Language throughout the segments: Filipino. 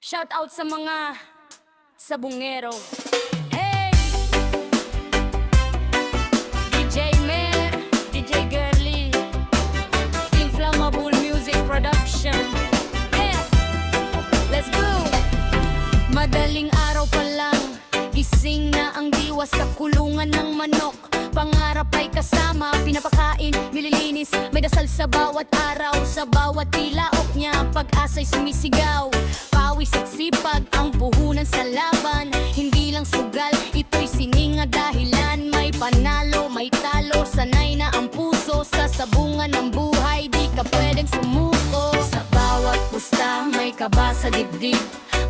Shout out sa mga sabungero. Hey! DJ Mer, DJ Girly, Inflammable Music Production. Yeah! Let's go! Madaling araw pa lang, gising na ang diwa sa kulungan ng manok. Pangarap ay kasama, pinapakain, nililinis. May dasal sa bawat araw, sa bawat tilaok niya. Pag-asa'y sumisigaw, pawis at sipag ang puhunan sa laban. Hindi lang sugal, ito'y sininga dahilan. May panalo, may talo, sanay na ang puso. Sa sabungan ng buhay, di ka pwedeng sumuko. Sa bawat pusta, may kaba sa dibdib.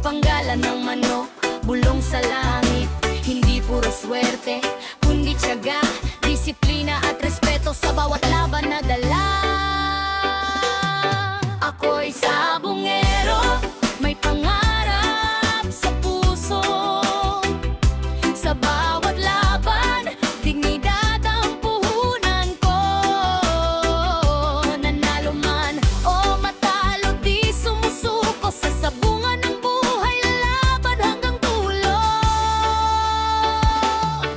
Panggalan ng manok, bulong sa langit. Hindi puro swerte, kundi tiyaga, disiplina at respeto sa bawat laban na dala. Ako'y sabungero, may pangarap sa puso. Sa bawat laban, dignidad ang puhunan ko. Nanalo man o matalo, di sumusuko. Sa sabungan ng buhay, lalaban hanggang dulo.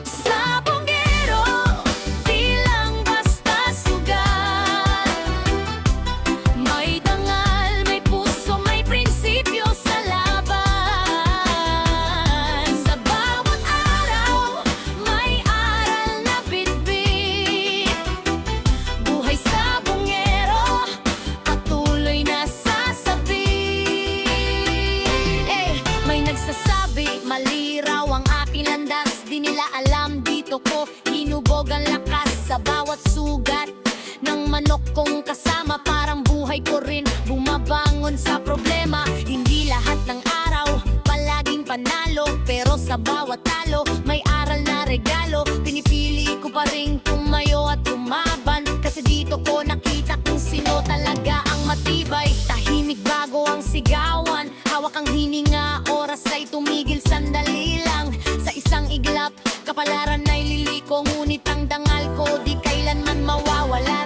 Sabungero, di lang basta sugal. May dangal, may puso, may prinsipyo sa laban. Sa bawat araw, may aral na bitbit. Buhay sabungero, patuloy na sasabit. May nagsasabi, mali raw ang aking landas. Di nila alam, dito ko hinubog ang lakas. Sa bawat sugat ng manok kong kasama, parang buhay ko rin bumabangon sa problema. Hindi lahat ng araw palaging panalo, pero sa bawat talo may aral na regalo. Pinipili ko pa rin tumayo at tumaban, kasi dito ko nakita kung sino talaga ang matibay. Tahimik bago ang sigawan, hawak ang hininga, oras ay tumigil sandali lang. Sa isang iglap, kapalaran ay liliko, ngunit ang dangal ko di kailanman mawawala.